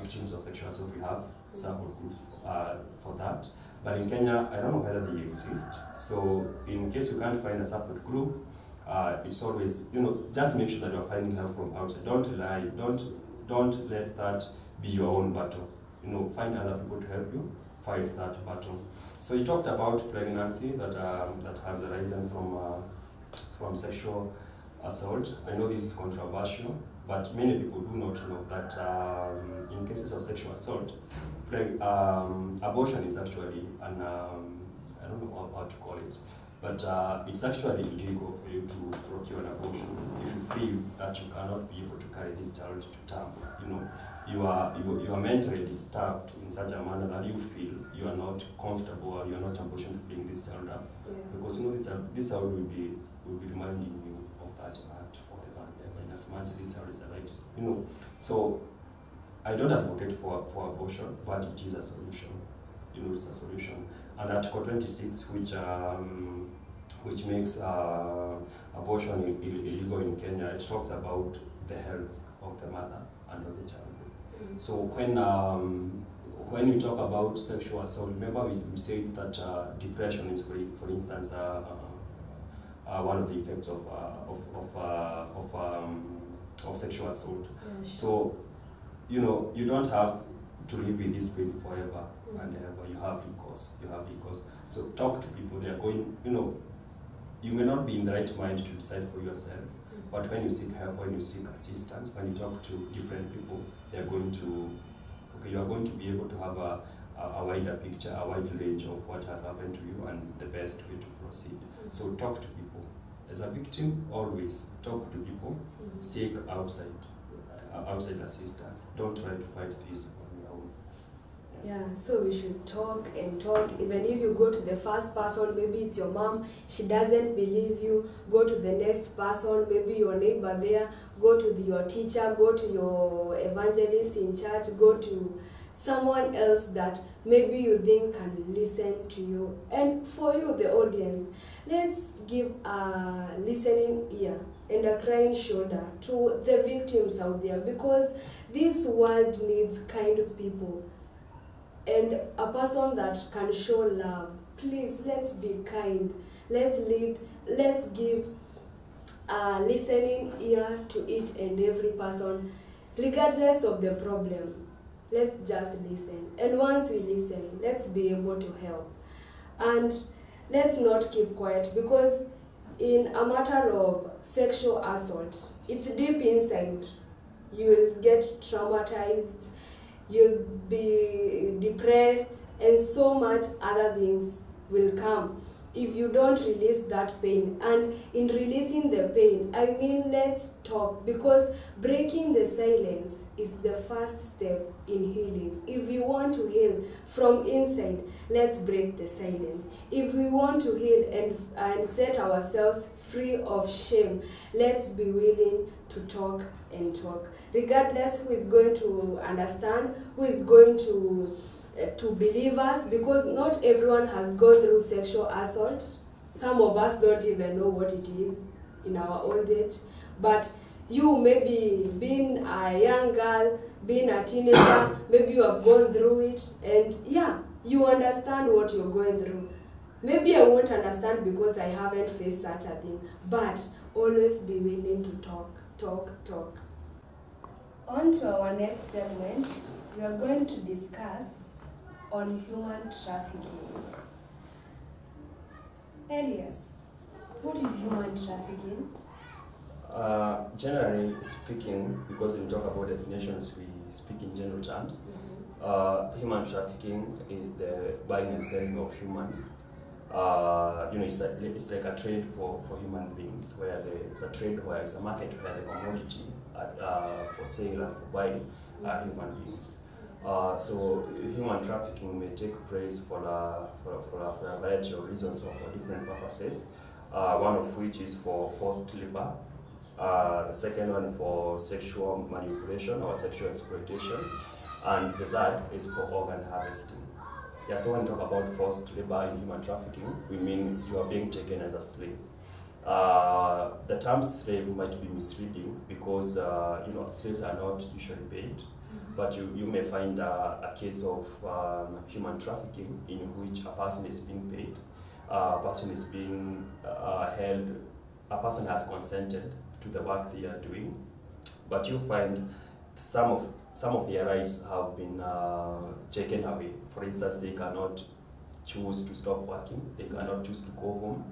Victims of sexual assault, we have support groups for that. But in Kenya, I don't know whether they exist. So in case you can't find a support group, it's always, you know, just make sure that you're finding help from outside. Don't let that be your own battle. You know, find other people to help you fight that battle. So you talked about pregnancy that has arisen from sexual assault. I know this is controversial, but many people do not know that in cases of sexual assault, abortion is actually an I don't know how to call it, but it's actually illegal for you to procure an abortion if you feel that you cannot be able to carry this child to term. You know, you are mentally disturbed in such a manner that you feel you are not comfortable or you are not able to bring this child up, because you know this child will be reminding you of that act forever and ever. In as much this child is alive, you know. So I don't advocate for abortion, but it is a solution. You know, it's a solution. And Article 26, which makes abortion illegal in Kenya, it talks about the health of the mother and of the child. So when we talk about sexual assault, remember we said that depression is, for instance, one of the effects of sexual assault. So, you know, you don't have to live with this pain forever and ever. You have recourse. So talk to people. They are going, you know, you may not be in the right mind to decide for yourself, but when you seek help, when you seek assistance, when you talk to different people, they are going to, you are going to be able to have a wider picture, a wide range of what has happened to you and the best way to proceed. So talk to people. As a victim, always talk to people, seek outside assistance. Don't try to fight this on your own. Yes. Yeah, so we should talk and talk. Even if you go to the first person, maybe it's your mom, she doesn't believe you, go to the next person, maybe your neighbor there, go to your teacher, go to your evangelist in church, go to someone else that maybe you think can listen to you. And for you, the audience, let's give a listening ear and a crying shoulder to the victims out there, because this world needs kind people. and a person that can show love. Please, let's be kind. Let's lead. Let's give a listening ear to each and every person, regardless of the problem. Let's just listen. And once we listen, let's be able to help. And let's not keep quiet, because in a matter of sexual assault, it's deep inside. You will get traumatized, you'll be depressed, and so much other things will come if you don't release that pain. And in releasing the pain, I mean, let's talk, because breaking the silence is the first step in healing. If we want to heal from inside, let's break the silence. If we want to heal and set ourselves free of shame, let's be willing to talk and talk, regardless who is going to understand, who is going to believe us, because not everyone has gone through sexual assault. Some of us don't even know what it is in our old age. But you, maybe being a young girl, being a teenager, maybe you have gone through it, and yeah, you understand what you're going through. Maybe I won't understand because I haven't faced such a thing, but always be willing to talk, talk, talk. On to our next segment, we are going to discuss on human trafficking. Elias, what is human trafficking? Generally speaking, because when we talk about definitions, we speak in general terms. Human trafficking is the buying and selling of humans. It's like a trade for human beings, where it's a trade where it's a market where the commodity for sale and for buying are human beings. So human trafficking may take place for a variety of reasons or for different purposes. One of which is for forced labor. The second one for sexual manipulation or sexual exploitation. And the third is for organ harvesting. Yeah, so when we talk about forced labor in human trafficking, we mean you are being taken as a slave. The term slave might be misleading because slaves are not usually paid. But you may find a case of human trafficking in which a person is being paid, a person is being held, a person has consented to the work they are doing, but you find some of their rights have been taken away. For instance, they cannot choose to stop working, they cannot choose to go home.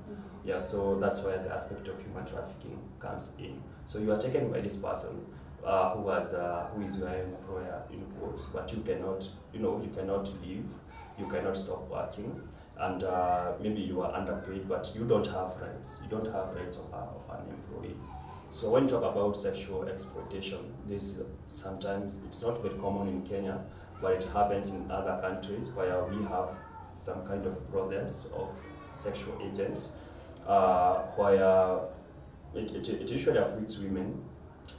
Yeah, so that's where the aspect of human trafficking comes in. So you are taken by this person who is your employer in quotes, but you cannot leave, you cannot stop working, and maybe you are underpaid, but you don't have rights. You don't have rights of an employee. So when you talk about sexual exploitation, this sometimes it's not very common in Kenya, but it happens in other countries where we have some kind of brothels of sexual agents, where it usually afflicts women,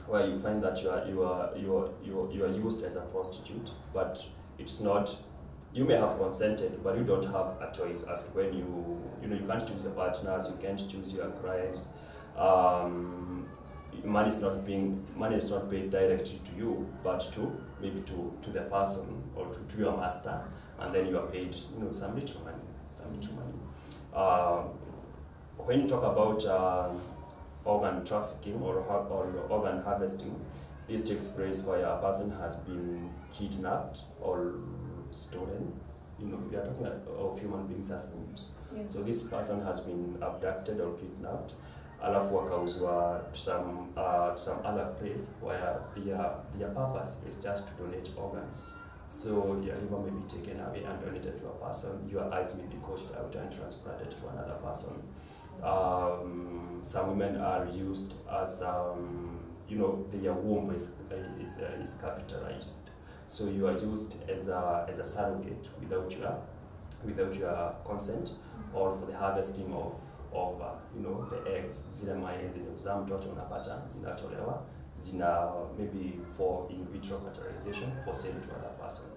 where you find that you are used as a prostitute, but it's not. You may have consented, but you don't have a choice. As when you can't choose your partners, you can't choose your clients. Money is not paid directly to you, but to maybe to the person or to your master, and then you are paid some little money. When you talk about organ trafficking or organ harvesting, this takes place where a person has been kidnapped or stolen. We are talking of human beings as goods. Yes. So this person has been abducted or kidnapped, alafu wakauzwa to some other place where their purpose is just to donate organs. So your liver may be taken away and donated to a person, your eyes may be gouged out and transplanted to another person. Some women are used as their womb is capitalized, so you are used as a surrogate without your consent, or for the harvesting of the eggs. Zile mayai zinazaa mtoto unapata zinatolewa, maybe for in vitro fertilization for sale to other person.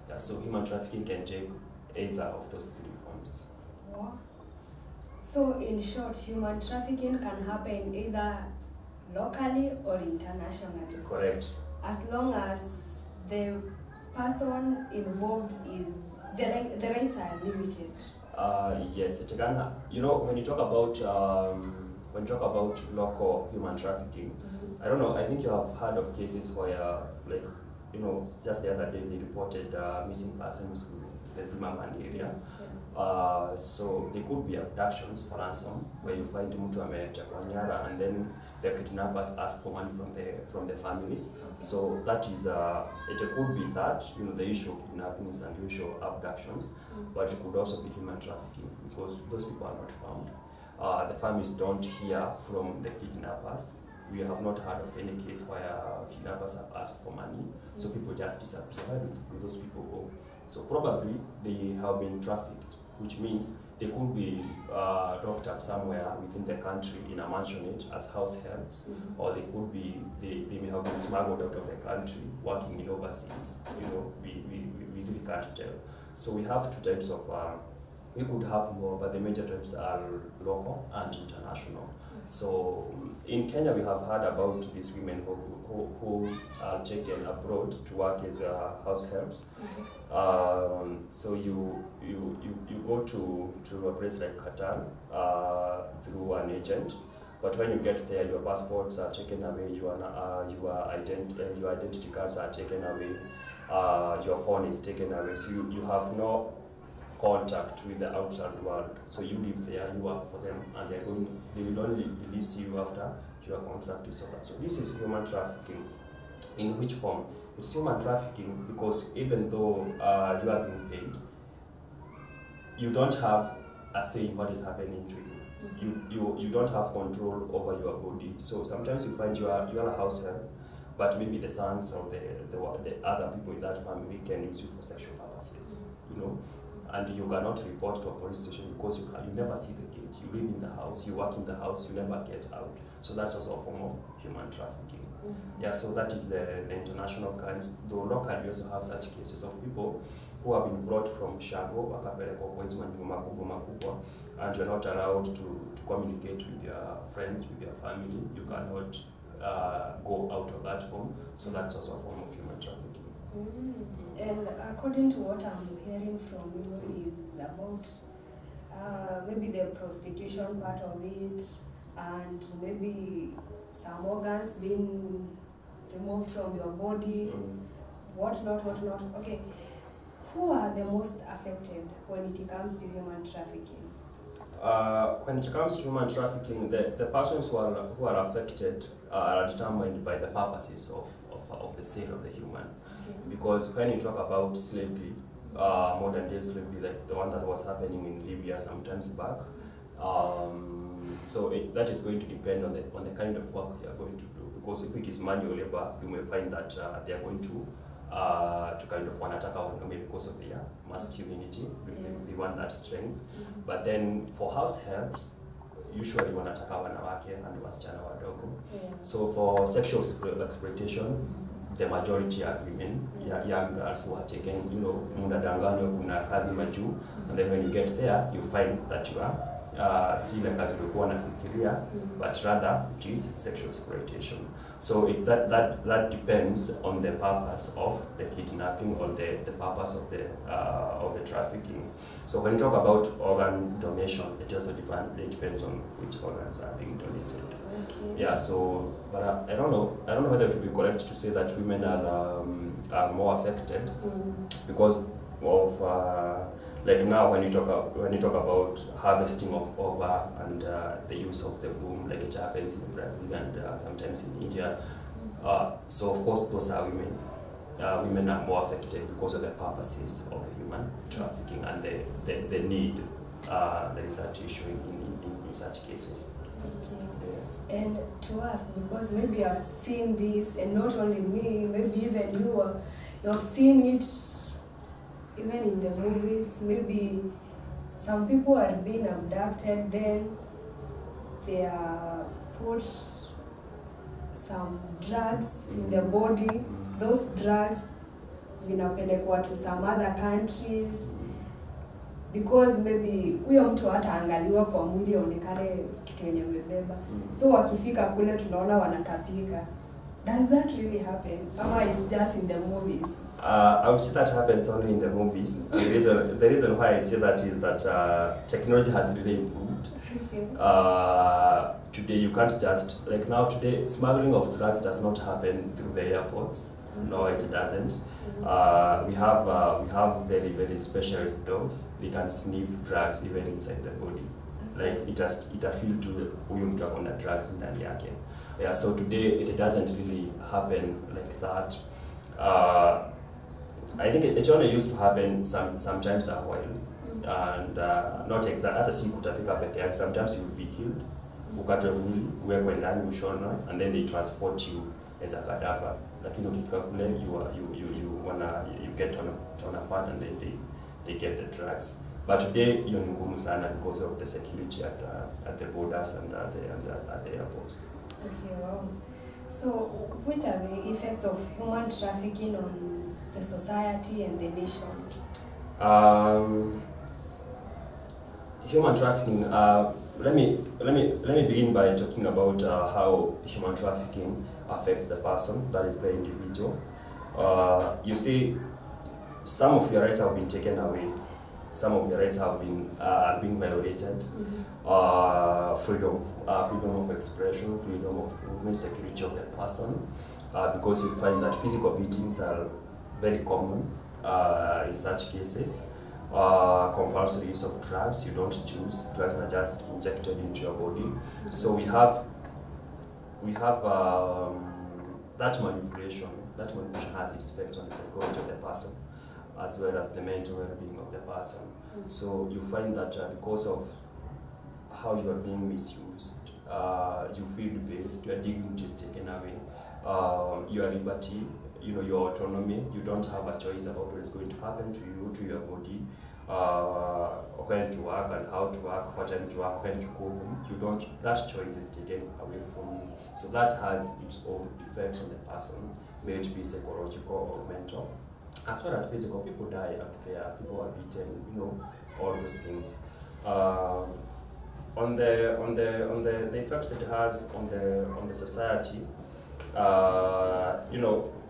Yeah, so human trafficking can take either of those three forms. Wow. So in short, human trafficking can happen either locally or internationally. Correct. As long as the person involved is the rights are limited. Yes, it can. You know, when you talk about local human trafficking, I don't know. I think you have heard of cases where, like, you know, just the other day they reported missing persons in the Zimmerman area. So they could be abductions for ransom, where you find mtu ametekwa nyara and then the kidnappers ask for money from the families. So that is it could be that, you know, the issue of kidnappings and the issue of abductions, but it could also be human trafficking because those people are not found. The families don't hear from the kidnappers. We have not heard of any case where kidnappers have asked for money, so people just disappear. Where do those people go? So probably they have been trafficked, which means they could be locked up somewhere within the country in a mansionette as house helps, or they could be they may have been smuggled out of the country working in overseas. You know, we really can't tell. So we have two types of. We could have more, but the major types are local and international. So in Kenya, we have heard about these women who are taken abroad to work as house helps. So you go to a place like Qatar through an agent, but when you get there, your passports are taken away, your identity cards are taken away, your phone is taken away. So you have no contact with the outside world. So you live there, you work for them, and they will only release you after your contract is over. So this is human trafficking. In which form? It's human trafficking because even though you are being paid, you don't have a say in what is happening to you. You don't have control over your body. So sometimes you find you are a house help, but maybe the sons or the other people in that family can use you for sexual purposes. You know. And you cannot report to a police station because you never see the gate. You live in the house, you work in the house, you never get out. So that's also a form of human trafficking. Yeah, so that is the international kinds. Though locally we also have such cases of people who have been brought from Shago, wakapelekwa kwa hizo majumba makubwa, and you're not allowed to communicate with your friends, with your family. You cannot go out of that home. So that's also a form of human trafficking. And according to what I'm hearing from you is about maybe the prostitution part of it, and maybe some organs being removed from your body, whatnot. Okay, who are the most affected when it comes to human trafficking? When it comes to human trafficking, the persons who are affected are determined by the purposes of the sale of the human. Because when you talk about slavery, modern day slavery, like the one that was happening in Libya sometimes back, so that is going to depend on the kind of work you are going to do. Because if it is manual labor, you may find that they are going to kind of wanataka wanaume because of their masculinity, they want that strength. But then for house helps, usually wanataka wanawake and wasichana wadogo. So for sexual exploitation, the majority are women, young girls who are taken, you know, munadanganywa kuna kazi majuu, and then when you get there, you find that you are si ile kazi ulikuwa unafikiria, but rather it is sexual exploitation. So that depends on the purpose of the kidnapping or the purpose of the trafficking. So when you talk about organ donation, it also depends on which organs are being donated. Yeah, so, but I don't know whether it would be correct to say that women are more affected because of like now when you talk about harvesting of ova and the use of the womb, like it happens in Brazil and sometimes in India. So of course those are women. Women are more affected because of the purposes of the human trafficking and the need that is at issue in such cases. Yes. And to us, because maybe I've seen this, and not only me, maybe even you have seen it even in the movies. Maybe some people are being abducted, then they are put some drugs in their body. Those drugs zinapelekwa to some other countries because maybe huyo mtu hataangaliwa kwa mwili aonekane kitu yenye amebeba. So wakifika kule tunaona wanatapika. Does that really happen? Or it's just in the movies? I would say that happens only in the movies. And the reason why I say that is that technology has really improved. Today you can't just, like now today, smuggling of drugs does not happen through the airports. No, it doesn't. We have very, very specialist dogs. They can sniff drugs even inside the body. Like itafeel to huyu mtu akona drugs ndani yake. Yeah, so today it doesn't really happen like that. I think it only used to happen sometimes a while, and not exactly. Hata si kutafika peke yake. Sometimes you will be killed, ukatwe mwili, uwekwe ndani, ushonwe, and then they transport you as a cadaver. Lakini ukifika kule, you get on a part, and then they get the drugs. But today, you're ngumu sana because of the security at the borders and at the airports. Okay, wow. So, which are the effects of human trafficking on the society and the nation? Human trafficking. Let me begin by talking about how human trafficking affects the person, that is the individual. You see, some of your rights have been taken away. Some of your rights have been are being violated. Freedom of expression, freedom of movement, security of the person, because you find that physical beatings are very common in such cases. Compulsory use of drugs, you don't choose. Drugs are just injected into your body. So we have that manipulation. That manipulation has its effect on the psychology of the person, as well as the mental well-being of the person. So you find that because of how you are being misused, you feel debased, your dignity is taken away, your liberty, your autonomy, you don't have a choice about what is going to happen to you, to your body, when to work and how to work, what time to work, when to go home. That choice is taken away from you. So that has its own effect on the person, may it be psychological or mental. As well as physical, people die out there, people are beaten, all those things. On the effects it has on the society,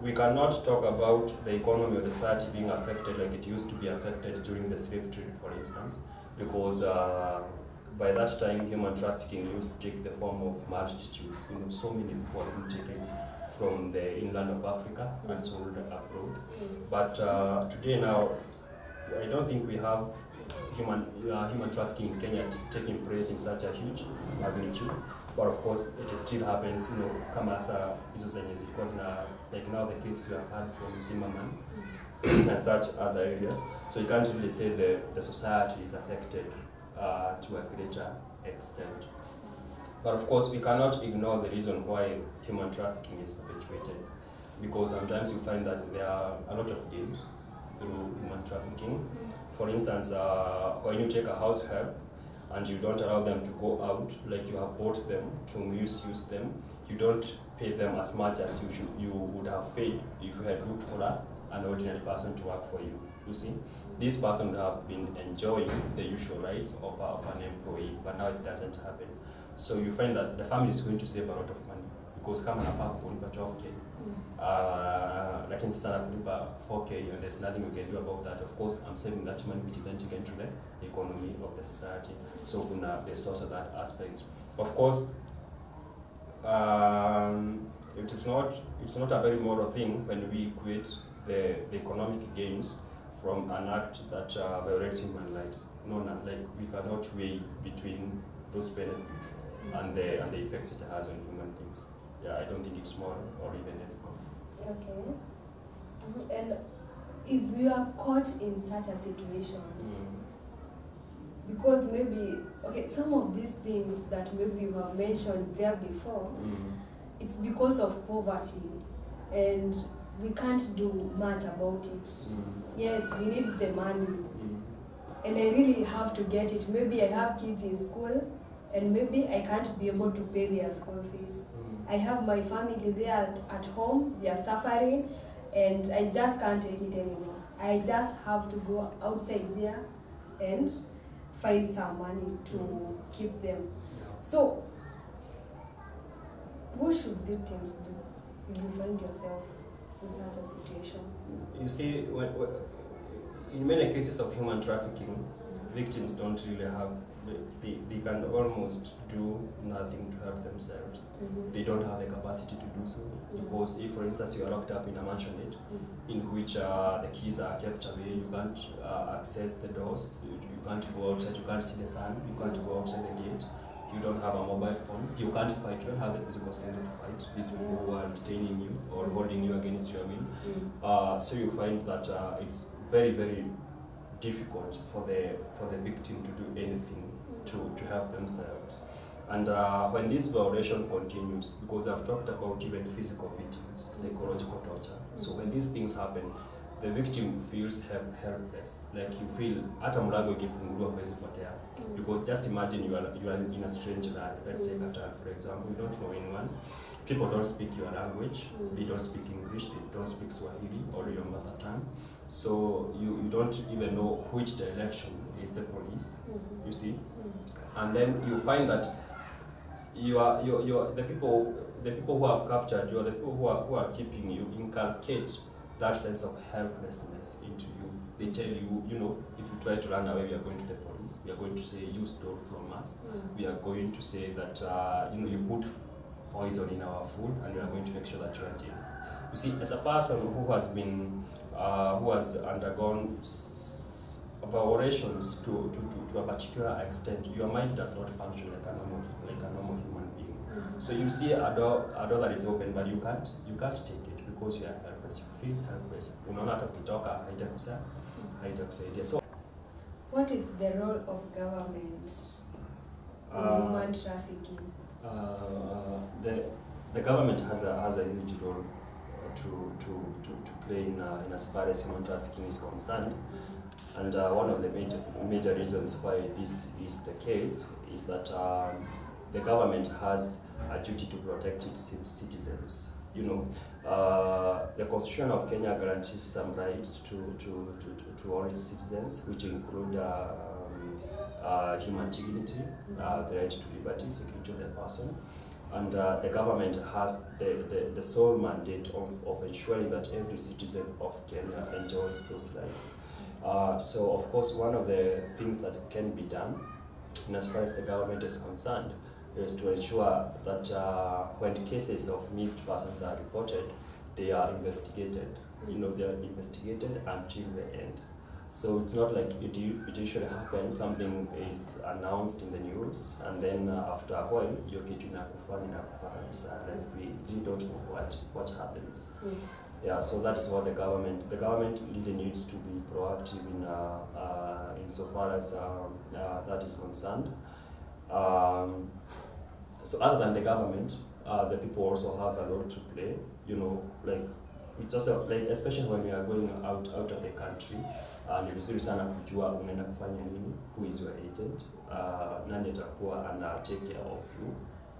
we cannot talk about the economy of the society being affected like it used to be affected during the slave trade, for instance, because by that time human trafficking used to take the form of multitudes. So many people have been taken from the inland of Africa and sold abroad. But today now, I don't think we have human trafficking in Kenya taking place in such a huge magnitude. But of course, it still happens, kama sa hizo zenye zilikuwa like now the case you have had from Zimmerman and such other areas. So you can't really say the society is affected to a greater extent. But of course, we cannot ignore the reason why human trafficking is perpetuated, because sometimes you find that there are a lot of gains through human trafficking. For instance, when you take a house help and you don't allow them to go out, like you have bought them to misuse them, you don't pay them as much as you would have paid if you had looked for an ordinary person to work for you. You see, this person would have been enjoying the usual rights of an employee, but now it doesn't happen. So you find that the family is going to save a lot of money, because kama nafaa kulipa 12K, lakini sasa nakulipa 4K, and there's nothing we can do about that. Of course, I'm saving that money which then taken to the economy of the society. So there's also that aspect. Of course, it's not a very moral thing when we equate the economic gains from an act that violates human life. No, like we cannot weigh between those benefits and the effects it has on human beings. Yeah, I don't think it's moral or even ethical. Okay. And if we are caught in such a situation, because maybe, some of these things that maybe you have mentioned there before, it's because of poverty, and we can't do much about it. Yes, we need the money, and I really have to get it. Maybe I have kids in school, and maybe I can't be able to pay their school fees. I have my family there at home, they are suffering, and I just can't take it anymore. I just have to go outside there and find some money to keep them. So, what should victims do? if you find yourself in such a situation? You see, in many cases of human trafficking, victims don't really have, they can almost do nothing to help themselves. They don't have the capacity to do so. Because if, for instance, you are locked up in a mansionette in which the keys are kept away, you can't access the doors, you can't go outside, you can't see the sun, you can't go outside the gate, you don't have a mobile phone, you can't fight, you don't have the physical strength to fight these people who are detaining you or holding you against your will. So you find that it's very, very difficult for the victim to do anything to help themselves. And when this violation continues, because I've talked about even physical beatings, psychological torture, so when these things happen, the victim feels helpless. Like you feel, hata mlango ikifunguliwa huwezi potea. Because just imagine you are in a strange land, let's say Qatar, for example, you don't know anyone. People don't speak your language, they don't speak English, they don't speak Swahili or your mother tongue. So you don't even know which direction is the police, you see. And then you find that the people who have captured you, or the people who are keeping you, inculcate that sense of helplessness into you. They tell you, you know, if you try to run away, we are going to the police. We are going to say you stole from us. We are going to say that you know, you put poison in our food, and we are going to make sure that you are jailed. You see, as a person who has been who has undergone violations to a particular extent, your mind does not function like a normal human being. So you see a door that is open, but you can't take it because you are helpless. You feel helpless. Unaona hata ukitoka haitakusaidia. So what is the role of government in human trafficking? The government has a huge role to play in as far as human trafficking is concerned. And one of the major reasons why this is the case is that the government has a duty to protect its citizens. You know, the Constitution of Kenya guarantees some rights to all its citizens, which include human dignity, the right to liberty, security of the person. And the government has the sole mandate of ensuring that every citizen of Kenya enjoys those rights. So, of course, one of the things that can be done, and as far as the government is concerned, is to ensure that when cases of missed persons are reported, they are investigated. You know, they are investigated until the end. So it's not like it usually happens, something is announced in the news, and then after a while, you're getting a like we really don't know what happens. Yeah, so that is what the government really needs to be proactive in insofar as that is concerned. So other than the government, the people also have a role to play. You know, like it's also like, especially when we are going out of the country, ni vizuri sana kujua unaenda kufanya nini, who is your agent, nani atakuwa ana take care of you.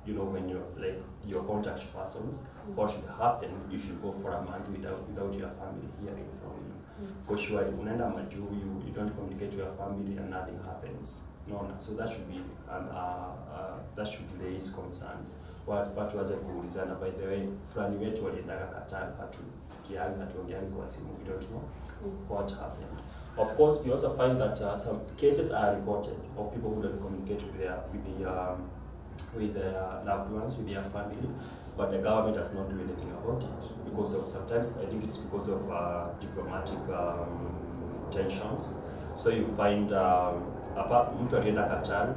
You know, when you're like your contact persons, what should happen if you go for a month without your family hearing from you? Because surely unaenda majuu, you don't communicate to your family and nothing happens. No, so that should be that should raise concerns. Watu waze kuulizana, by the way, fulani wetu waliendaga Qatar, hatusikiani, hatuongeani kwa simu, we don't know what happened. Of course, we also find that some cases are reported of people who don't communicate with their loved ones, with their family, but the government does not do anything about it because of, sometimes I think it's because of diplomatic tensions. So you find mtu alienda Qatar,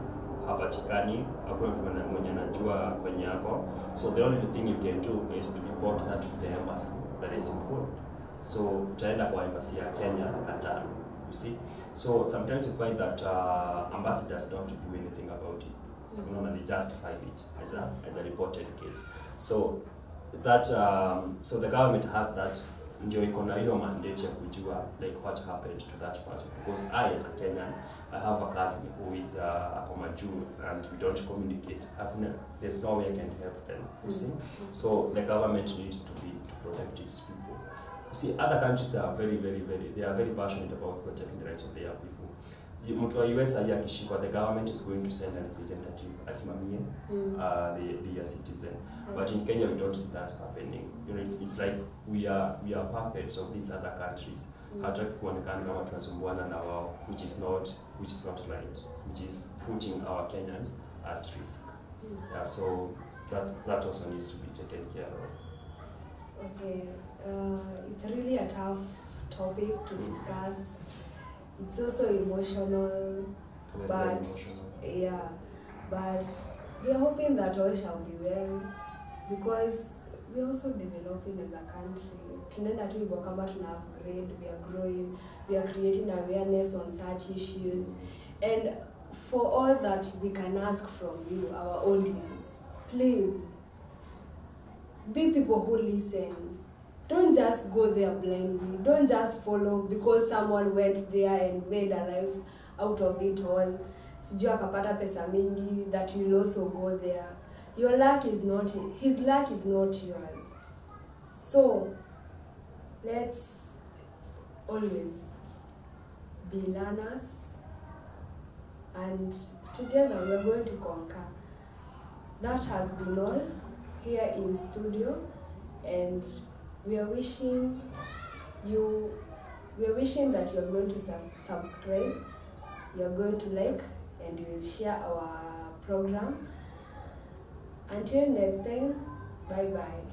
hapatikani, hakuna mtu mwenye anajua kwenye yako. So the only thing you can do is to report that to the embassy that is involved. So utaenda kwa embassy ya Kenya, Qatar, you see. So sometimes you find that ambassadors don't do anything about it. You know, they just file it as a reported case. So that so the government has that, ndio iko na hiyo mandate ya kujua like what happened to that person, because I as a Kenyan, I have a cousin who is a Jew and we don't communicate. There's no way I can help them, you see. So the government needs to protect its people. You see, other countries are they are very passionate about protecting the rights of their people. mtu wa US haya akishikwa, the government is going to send a representative asimamie the citizen. But in Kenya we don't see that happening. You know, it's like we are puppets of these other countries. Hataki kuonekana kama tunasumbuana na wao, which is not right, which is putting our Kenyans at risk. Yeah, so that also needs to be taken care of. Okay, it's really a tough topic to discuss. It's also emotional, but yeah, but we are hoping that all shall be well, because we are also developing as a country. Tunaenda tu hivyo kama tuna upgrade, we are growing, we are creating awareness on such issues, and for all that we can ask from you, our audience, please be people who listen. Don't just go there blindly. Don't just follow because someone went there and made a life out of it all. Sijui akapata pesa mingi, that you'll also go there. Your luck is not, his luck is not yours. So, let's always be learners, and together we are going to conquer. That has been all here in studio, and we are wishing that you are going to subscribe, you are going to like, and you will share our program. Until next time, bye bye.